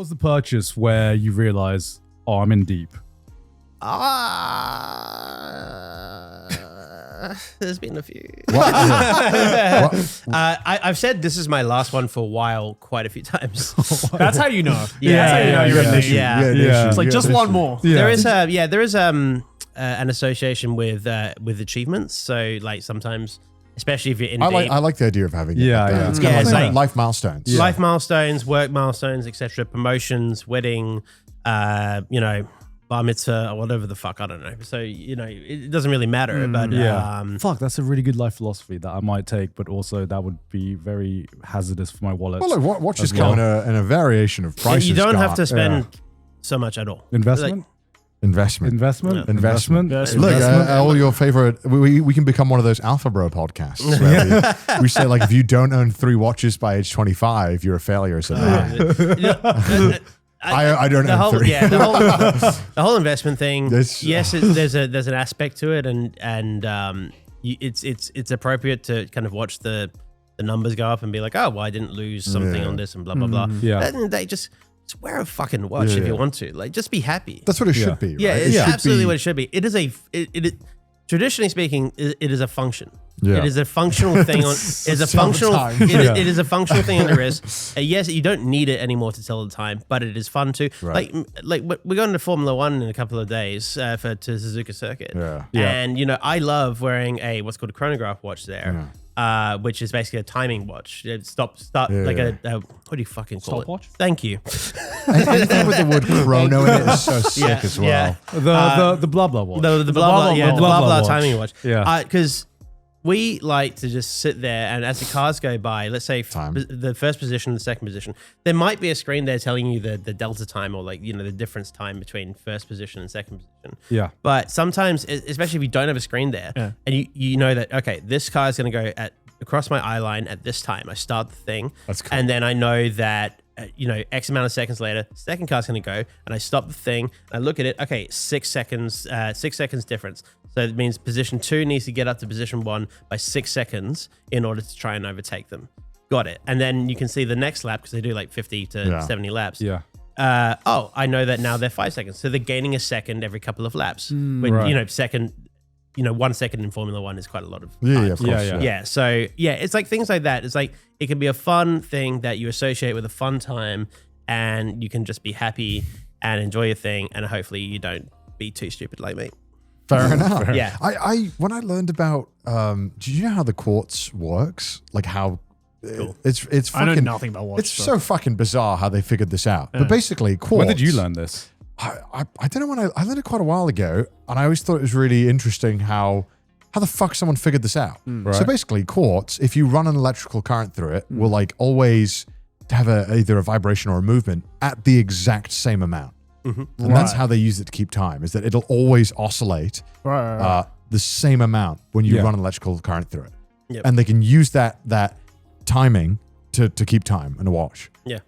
was the purchase where you realize, oh, I'm in deep? There's been a few. I've said this is my last one for a while, quite a few times. That's how you know. Yeah, That's how you know you're in issue. Yeah. It's like just one more. Yeah. There is an association with achievements. So like sometimes, especially if you're in deep, I like the idea of having it. Yeah, like that. yeah. It's kind of Yeah, like it's life milestones. life milestones, work milestones, etc., promotions, wedding, bar mitzvah or whatever the fuck, I don't know. So, it doesn't really matter. But Fuck, that's a really good life philosophy that I might take, but also that would be very hazardous for my wallet. Well, look, watches come in a variation of prices. you don't have to spend so much at all. Investment? Investment. Look, all your favorite. We can become one of those Alpha Bro podcasts where we say like if you don't own 3 watches by age 25, you're a failure. So I don't own 3. Yeah, the whole investment thing. Yes, there's an aspect to it, and it's appropriate to kind of watch the numbers go up and be like, oh, well, I didn't lose something on this and blah blah blah. Yeah. At the end of the day, just wear a fucking watch if you want to. Like, just be happy. That's what it should be. Right? Yeah, it's absolutely what it should be. It is traditionally speaking, it is a function. Yeah. It is a functional thing. It is a functional thing on the wrist. Yes, you don't need it anymore to tell the time, but it is fun too. Right. Like we're going to Formula One in a couple of days to Suzuka Circuit. Yeah. And I love wearing what's called a chronograph watch there. Which is basically a timing watch. A what do you fucking call Stopwatch? it? Thank you. Anything with the word chrono in it is so sick as well. Yeah. The blah blah watch. The blah blah watch. timing watch. Yeah. Because we like to just sit there, and as the cars go by, let's say the first position, the second position, there might be a screen there telling you the delta time or the difference time between first position and second position. Yeah. But sometimes, especially if you don't have a screen there, and you know that, okay, this car is going to go across my eye line at this time. I start the thing, That's cool. and then I know that X amount of seconds later, second car's going to go, and I stop the thing, and I look at it. Okay, 6 seconds difference. So it means position 2 needs to get up to position 1 by 6 seconds in order to try and overtake them. Got it. And then you can see the next lap, because they do like 50 to 70 laps. Yeah. I know that now they're 5 seconds. So they're gaining a second every couple of laps. When, right. Second, 1 second in Formula One is quite a lot of Yeah, time. of course. Yeah. So it's like things like that. It's like it can be a fun thing that you associate with a fun time, and you can just be happy and enjoy your thing, and hopefully you don't be too stupid like me. Fair enough. Yeah. I when I learned about, did you know how the Quartz works? Like how Cool. it's fucking, I know nothing about watch It's stuff. so fucking bizarre how they figured this out. But basically, Quartz. When did you learn this? I don't know when I learned it quite a while ago, and I always thought it was really interesting how the fuck someone figured this out. Right. So basically, Quartz, if you run an electrical current through it, will like always have either a vibration or a movement at the exact same amount. And that's how they use it to keep time, is that it'll always oscillate the same amount when you run an electrical current through it. Yep. And they can use that timing to keep time in a watch. Yeah.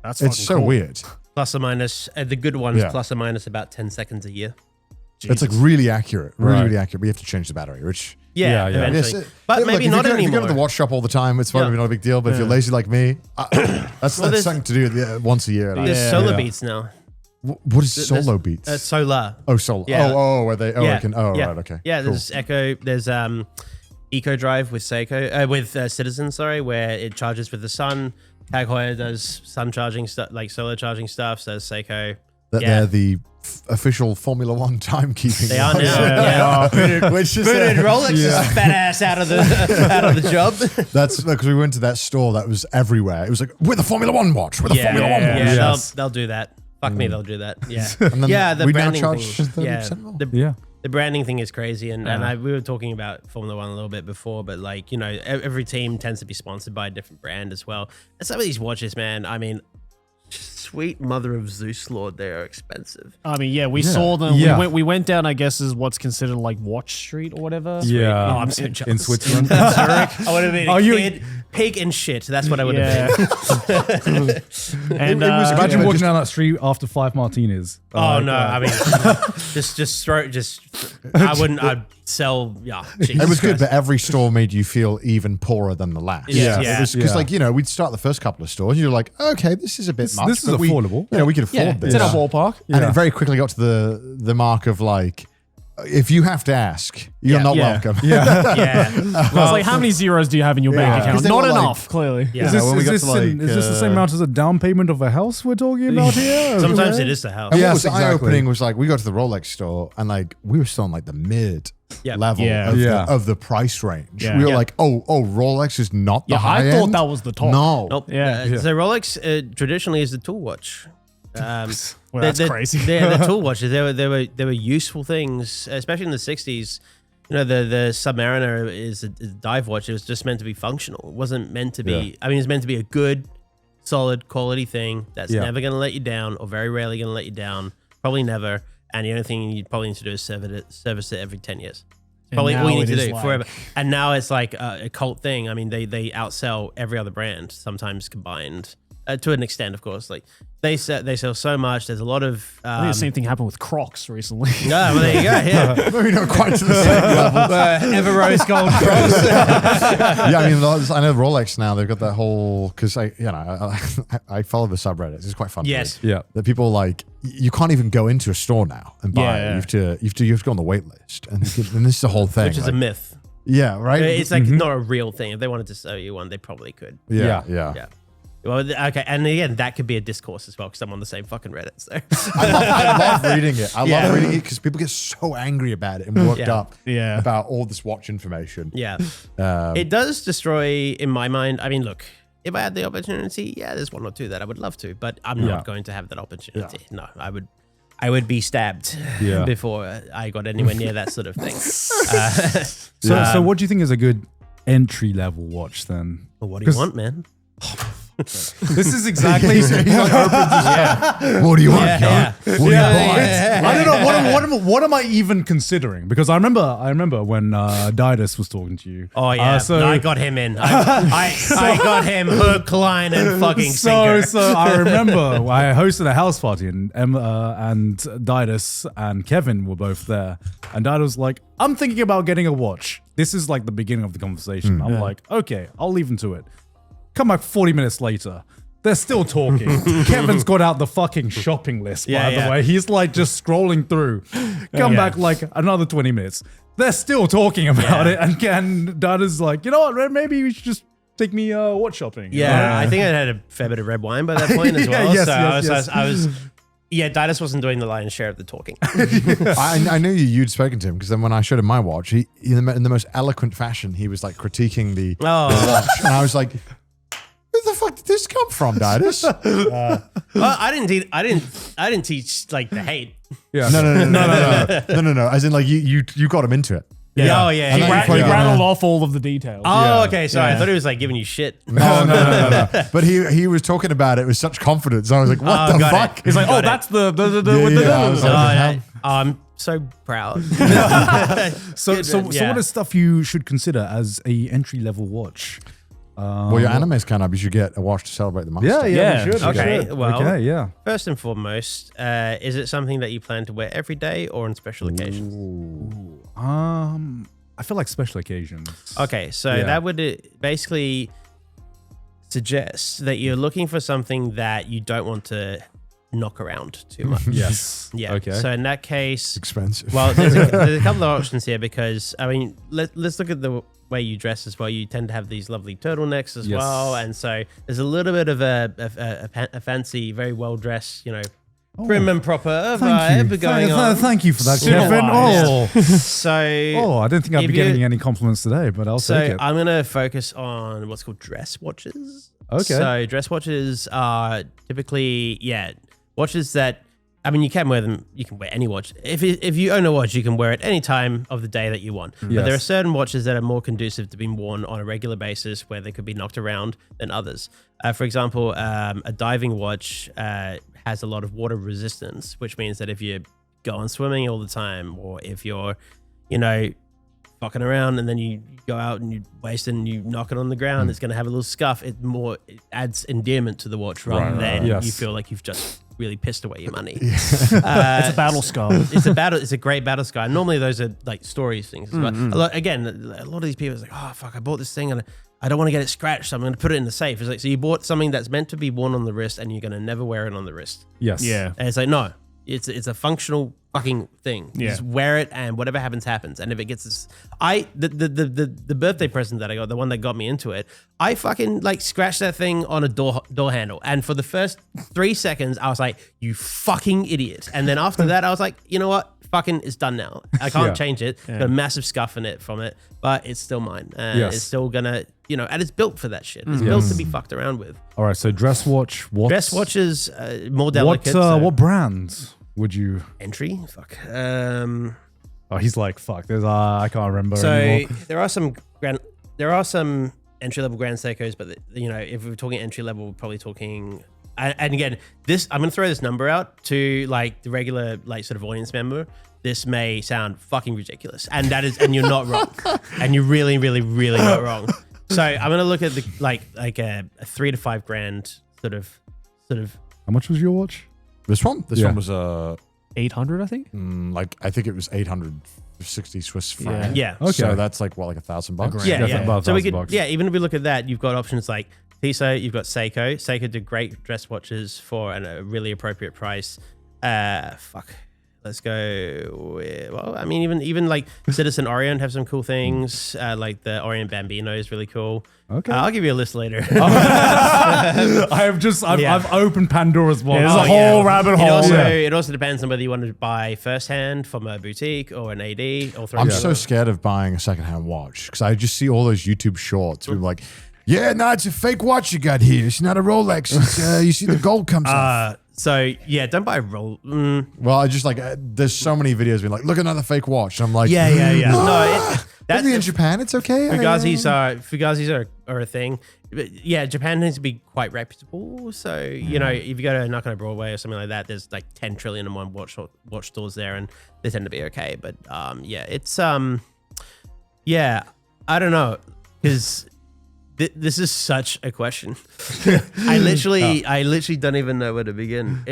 That's It's so cool. weird. Plus or minus, the good ones, Yeah. plus or minus about 10 seconds a year. It's like really accurate, really, Right. really accurate. But you have to change the battery, which... Yeah, yeah. Eventually. Yes, But look, maybe if not you go, anymore. If you go to the watch shop all the time, it's probably not a big deal. But if you're lazy like me, that's there's- something to do once a year. There's solar beats now. What is solo beats? Solar. Oh, solar. Yeah. Are they? Oh, Yeah. I can. Oh, Yeah. right. Okay. Yeah, Cool. there's Echo. There's Eco Drive with Seiko, with Citizen, where it charges with the sun. Tag Heuer does sun charging stuff, like solar charging stuff. So does Seiko. They're the official Formula One timekeeping. They are now. Yeah. Which is Booted Rolex's fat ass out of the job. That's because we went to that store that was everywhere. It was like, with a Formula One watch, with a Formula One watch. Yeah, Yes. they'll do that. Fuck me, they'll do that. Yeah. And then Yeah, the we now branding charge thing. 30% more. The branding thing is crazy, and we were talking about Formula One a little bit before, but like, every team tends to be sponsored by a different brand as well. And some of these watches, man, I mean, sweet mother of Zeus Lord, they are expensive. I mean, yeah, we saw them. Yeah. We went down, I guess, is what's considered like Watch Street or whatever. Yeah. Oh, I'm so jealous. In Switzerland. I would have been a kid pig and shit. That's what I would have been. And It was Imagine Yeah, walking just- down that street after 5 martinis. Oh no! I mean, I wouldn't. I'd sell. Yeah, It was good, but every store made you feel even poorer than the last. Yeah. Yeah. It was because, Yeah. like, you know, we'd start the first couple of stores, and you're like, okay, this is a bit much. this is but we, affordable. You know, we can afford yeah, this. it's in our ballpark. And Yeah. it very quickly got to the mark of like, if you have to ask, you're Yeah. not Yeah. welcome. Yeah. yeah. It's like, how many zeros do you have in your Yeah. bank 'Cause account? they Not were like- enough, clearly. Yeah. Is this, when we is, got this to, like, is this the same amount as a down payment of a house we're talking about here? Sometimes it is the house. And Yes, what was exactly. eye-opening was like, we got to the Rolex store, and like, we were still in like the mid Yep. level Yeah. of, Yeah. of the price range. Yeah. We were Yeah. like, oh, Rolex is not the Yeah, high I thought end? that was the top. No. Nope. Yeah. So Rolex traditionally is the tool watch. Well, that's crazy. The tool watches. They were useful things, especially in the '60s. You know, the Submariner is a dive watch. It was just meant to be functional. It wasn't meant to be. Yeah. I mean, it's meant to be a good, solid quality thing that's Yeah. never going to let you down, or very rarely going to let you down. Probably never. And the only thing you probably need to do is service it every 10 years. And Probably all now you need it to is do like- forever. And now it's like a cult thing. I mean, they outsell every other brand, sometimes combined. To an extent, of course. Like they sell so much. There's a lot of. I think the same thing happened with Crocs recently. No, well, there you go. Yeah, Maybe not quite to the same level. Ever Rose Gold Crocs. Yeah, I mean, I know Rolex now. They've got that whole because I follow the subreddits. It's quite fun. to Yes. read. Yeah. That people like you can't even go into a store now and buy it. Yeah. You have to go on the wait list, and this is the whole thing. Which is a like- myth. Yeah, right. It's like not a real thing. If they wanted to sell you one, they probably could. yeah. Yeah. Well, okay, and again, that could be a discourse as well because I'm on the same fucking Reddit. So. I love reading it. I Yeah. love reading it because people get so angry about it and worked Yeah. up Yeah. about all this watch information. Yeah, Um, it does destroy, in my mind. I mean, look, if I had the opportunity, yeah, there's one or two that I would love to, but I'm Yeah. not going to have that opportunity. No, I would be stabbed Yeah. before I got anywhere near that sort of thing. So what do you think is a good entry level watch then? Well, what do you 'Cause- want, man? This is exactly. what do you want, Yeah, John? yeah. What do you buy? I don't know what am I even considering? Because I remember when Didus was talking to you. Oh yeah, so I got him in. I got him hook, line, and fucking sinker. so I remember I hosted a house party and Emma and Didus and Kevin were both there, and Didus was like, "I'm thinking about getting a watch." This is like the beginning of the conversation. I'm like, "Okay, I'll leave him to it." Come back 40 minutes later. They're still talking. Kevin's got out the fucking shopping list, by Yeah. the way. He's like just scrolling through. Come back like another 20 minutes. They're still talking about it. And Dada's like, you know what, Red, maybe you should just take me watch shopping. Yeah, I think I had a fair bit of red wine by that point as well. Yes, so yes. I was. Yeah, Didus wasn't doing the lion's share of the talking. I knew you'd spoken to him because then when I showed him my watch, he in the most eloquent fashion, he was like critiquing the Oh, watch, and I was like, "Where the fuck did this come from, Didus?" well, I didn't teach like the hate. Yeah. No. As in, like you got him into it. Yeah. Oh yeah. And yeah. then He Yeah. rattled off all of the details. Oh, Yeah. okay. Sorry, Yeah. I thought he was like giving you shit. No. But he was talking about it with such confidence. I was like, "What Oh, the got fuck?" it. He's like, Got oh, it. that's the Yeah, with the yeah, I was Oh, like, yeah. I'm so proud. So Yeah. what is stuff you should consider as a entry level watch? Well, your anime's coming up. You should get a watch to celebrate the milestone. Yeah. we should. Okay, we should. well- okay, yeah. First and foremost, is it something that you plan to wear every day or on special occasions? I feel like special occasions. Okay, so Yeah. that would basically suggest that you're looking for something that you don't want to knock around too much. Yes. Yeah. Okay. So in that case, Expensive. well, there's a couple of options here because I mean, let's look at the way you dress as well. You tend to have these lovely turtlenecks as Yes. well, and so there's a little bit of a fancy, very well dressed, prim and proper vibe going on. Thank you for that, Civilized. Kevin. Oh, So, I don't think I'd If be you- getting any compliments today, but I'll so take it. I'm gonna focus on what's called dress watches. Okay. So dress watches are typically watches that. I mean, you can wear them. You can wear any watch. If you own a watch, you can wear it any time of the day that you want. But there are Yes. certain watches that are more conducive to being worn on a regular basis, where they could be knocked around than others. For example, a diving watch has a lot of water resistance, which means that if you go on swimming all the time, or if you're, fucking around, and then you go out and you waste it and you knock it on the ground, it's going to have a little scuff. It adds endearment to the watch rather than you feel like you've just really pissed away your money. It's a battle scar. It's a great battle scar. Normally those are like stories things. But a lot of these people is like, oh fuck, I bought this thing and I don't want to get it scratched, so I'm going to put it in the safe. It's like, so you bought something that's meant to be worn on the wrist and you're going to never wear it on the wrist. Yes. Yeah. And it's like, no, it's a functional fucking thing. Yeah. Just wear it and whatever happens, happens. And if it gets this, the birthday present that I got, the one that got me into it, I fucking like scratched that thing on a door handle. And for the first 3 seconds, I was like, you fucking idiot. And then after that, I was like, you know what? Fucking, it's done now. I can't change it. Got a massive scuff in it from it, but it's still mine. It's still gonna, and it's built for that shit. It's built to be fucked around with. All right, so dress watch. Dress watches, more delicate. What brands would you? Entry? Fuck. Oh, he's like, fuck. There's I can't remember So anymore. there are some entry level Grand Seikos, but if we're talking entry level, we're probably talking. And again, I'm going to throw this number out to like the regular like sort of audience member. This may sound fucking ridiculous, and you're not wrong, and you're really, really, really not wrong. So I'm going to look at the like a $3,000 to $5,000 sort of. How much was your watch? This one was 800, I think. I think it was 860 Swiss francs. Yeah. Okay. So that's like what, like $1,000? Yeah, Definitely above So we $1,000. could, even if we look at that, you've got options like Tissot, you've got Seiko. Seiko do great dress watches for a really appropriate price. Let's go. Well, I mean, even like Citizen Orient have some cool things. Like the Orient Bambino is really cool. Okay. I'll give you a list later. I've opened Pandora's box. There's a whole rabbit hole. It also depends on whether you want to buy firsthand from a boutique or an AD. Or I'm so scared of buying a secondhand watch because I just see all those YouTube shorts where like, yeah, no, it's a fake watch you got here. It's not a Rolex. It's, you see the gold comes off. So yeah, don't buy a roll. Well, I just like there's so many videos being like, look, another fake watch. And I'm like, Yeah. No, that's maybe in Japan it's okay. Fugazis are a thing. But yeah, Japan tends to be quite reputable. So if you go to Nakano Broadway or something like that, there's like 10 trillion and one watch stores there, and they tend to be okay. But it's I don't know, because this is such a question. I literally don't even know where to begin.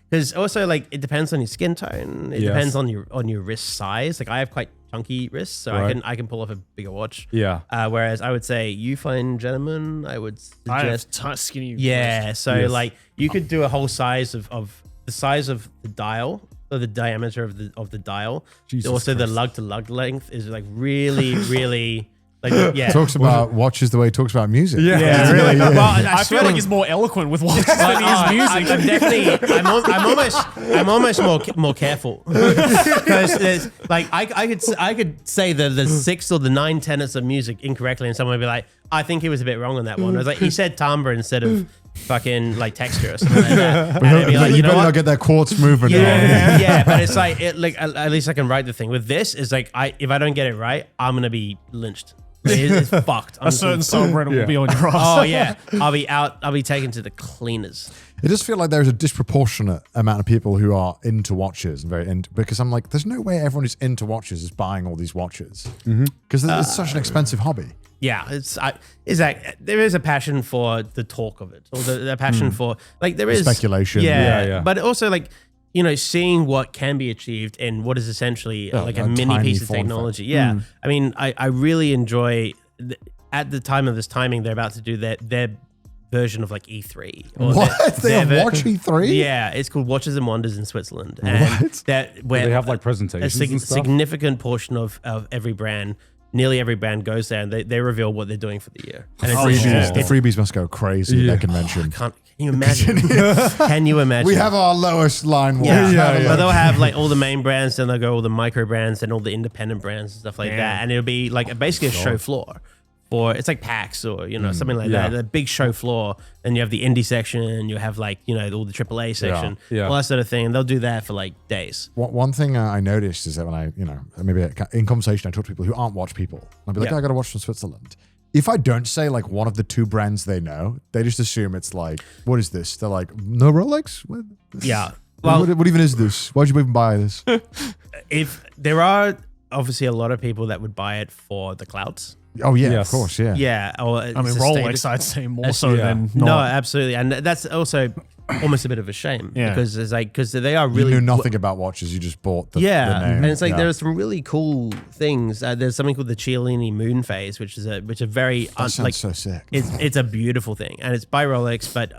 Because also like it depends on your skin tone. It depends on your wrist size. Like I have quite chunky wrists, so I can pull off a bigger watch. Yeah. Whereas I would say you fine gentlemen, I would suggest skinny. yeah. So like you could do a whole size of the size of the dial or the diameter of the dial. Jesus also Christ. the lug to lug length is like really really. Like, yeah. Talks about watches the way he talks about music. Yeah. Really. Well, I feel like he's more eloquent with watches than he is music. I'm definitely. I'm almost more careful because like I could say the 6 or the 9 tenets of music incorrectly, and someone would be like, I think he was a bit wrong on that one. I was like, he said timbre instead of fucking like texture or something like that. And it'd be like, you you know better what? not get that quartz movement wrong. Yeah, but it's like at least I can write the thing. With this, is like if I don't get it right, I'm gonna be lynched. It's fucked. A certain subreddit will be on your ass. Oh yeah, I'll be taken to the cleaners. It does feel like there's a disproportionate amount of people who are into watches and very into, because I'm like, there's no way everyone who's into watches is buying all these watches because it's such an expensive hobby. Yeah, there is a passion for the talk of it, or the passion for like there is speculation. Yeah. But also like seeing what can be achieved in what is essentially like a mini tiny piece of form technology. Yeah, I mean, I really enjoy. At the time of this timing, they're about to do their version of like E3. Or What? They have Watch E3? Yeah, it's called Watches and Wonders in Switzerland. And What? where They have like presentations and stuff? significant portion of every brand, nearly every brand goes there and they reveal what they're doing for the year. And The freebies must go crazy at that convention. can you imagine? Can you imagine? We have our lowest line watch. Yeah. But they'll have like all the main brands, then they'll go all the micro brands and all the independent brands and stuff like that. And it'll be like basically a show floor. Or it's like PAX or something like that. A big show floor. Then you have the indie section. You have like all the AAA section, all that sort of thing. And they'll do that for like days. One thing I noticed is that when I, maybe in conversation, I talk to people who aren't watch people. I'll be like, I got a watch from Switzerland. If I don't say like one of the 2 brands they know, they just assume it's like, what is this? They're like, no Rolex? What? Yeah. Well, what even is this? Why'd you even buy this? if there are obviously a lot of people that would buy it for the clouds. Oh yeah, Yes. of course, yeah. Yeah. Or I mean, Rolex, I'd say more so yeah. than No, not. absolutely. And that's also almost a bit of a shame Yeah. because they are You really knew nothing about watches. You just bought the yeah, name. and it's like Yeah. there are some really cool things. There's something called the Cialini Moon Phase, which is a very That sounds like so sick. it's a beautiful thing, and it's by Rolex, but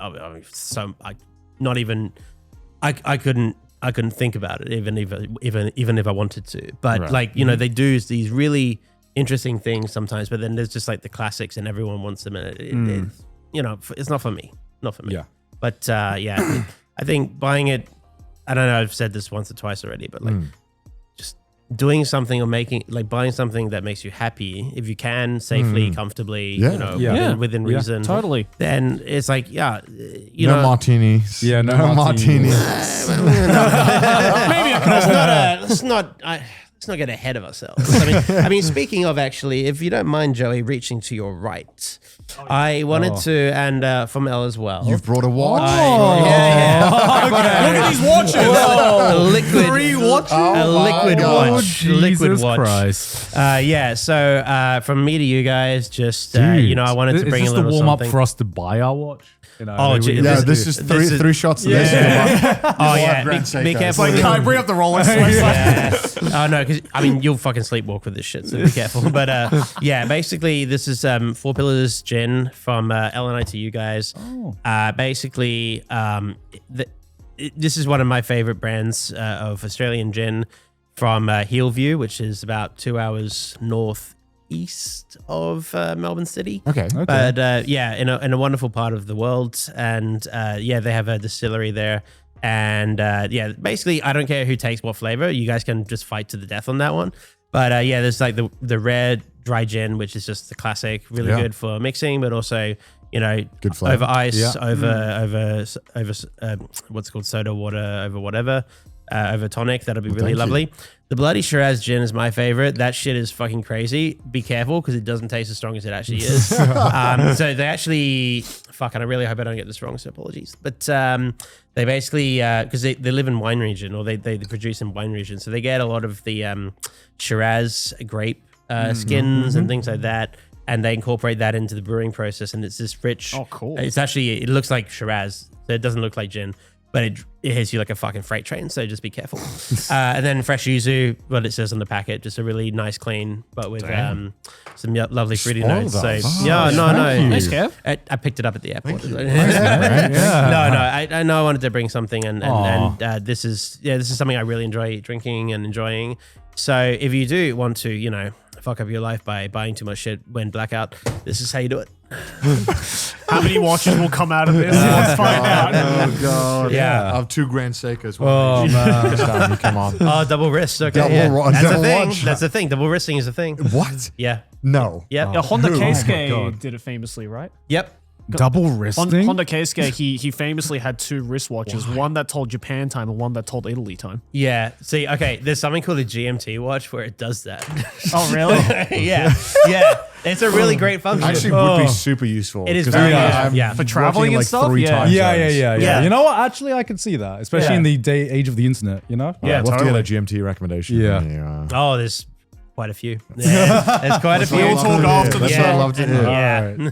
I couldn't think about it even if I wanted to. But Right. like they do these really interesting things sometimes, but then there's just like the classics, and everyone wants them, and it's not for me, Yeah. But yeah, I think buying it. I don't know. I've said this once or twice already, but like just doing something or buying something that makes you happy, if you can safely, comfortably, Yeah. within Yeah. reason, Totally. then it's like No martinis. Yeah, no martinis. Maybe a couple. Let's not get ahead of ourselves. I mean, speaking of actually, if you don't mind, Joey, reaching to your right, I wanted to, and from Elle as well. You've brought a watch. Yeah. Look at these watches. A liquid, liquid God. watch, liquid Jesus watch. Christ. Yeah. So from me to you guys, just I wanted to bring is a this little the warm up something. for us to buy our watch? Oh, gee, Yeah, This this is is- three shots of Yeah. this. Oh yeah, Grand be Seiko. careful. Like, can I bring up the Rolex? Yeah. Oh no, because I mean you'll fucking sleepwalk with this shit, so be careful. But yeah, basically this is 4 Pillars gin from Elle and I to you guys. Basically, this is one of my favorite brands of Australian gin from Hillview, which is about 2 hours northeast of Melbourne City. Okay. But yeah, in a wonderful part of the world, and yeah, they have a distillery there, and yeah, basically, I don't care who takes what flavor. You guys can just fight to the death on that one. But yeah, there's like the red dry gin, which is just the classic, really Yeah. good for mixing, but also Good flavor. over ice, Yeah. over what's it called, soda water, over whatever. Over tonic, that'll be really thank you. lovely. The Bloody Shiraz gin is my favorite. That shit is fucking crazy. Be careful because it doesn't taste as strong as it actually is. So they actually, and I really hope I don't get this wrong, so apologies. But they basically, because they live in wine region, or they produce in wine region, so they get a lot of the Shiraz grape skins and things like that, and they incorporate that into the brewing process, and it's this rich. Oh, cool. It's actually, it looks like Shiraz, so it doesn't look like gin. But it hits you like a fucking freight train, so just be careful. And then fresh yuzu, what it says on the packet, just a really nice, clean, but with some lovely fruity Spoiled notes. us. So Oh, yeah, no. thank you. Nice, Kev. I picked it up at the airport. Yeah. I know I wanted to bring something, and this is something I really enjoy drinking and enjoying. So if you do want to, fuck up your life by buying too much shit when blackout, this is how you do it. How many watches will come out of this? Let's find out. Oh god. Yeah. I have 2 Grand Seikos. Oh, man. Come on. Oh, double wrist. Okay, Double yeah. ro- That's double a thing. watch. That's a thing. Double wristing is a thing. What? Yeah. No. Yep. Yeah, Honda Oh my Keisuke God. did it famously, right? Yep. Double wristing? Honda Keisuke, he famously had 2 wristwatches, one that told Japan time and one that told Italy time. Yeah. See, okay, there's something called a GMT watch where it does that. Oh, really? Yeah. It's a really great function. Actually, would be super useful. It is 'cause very I'm useful, yeah. For traveling working, and like stuff? 3 Yeah. time Yeah. zones. Yeah. You know what? Actually, I can see that, especially Yeah. in the age of the internet, Yeah, We'll have to totally. get a GMT recommendation. Yeah. Oh, there's quite a few. Yeah, there's quite a few. We'll talk after the Yeah. show. Love to hear. Yeah.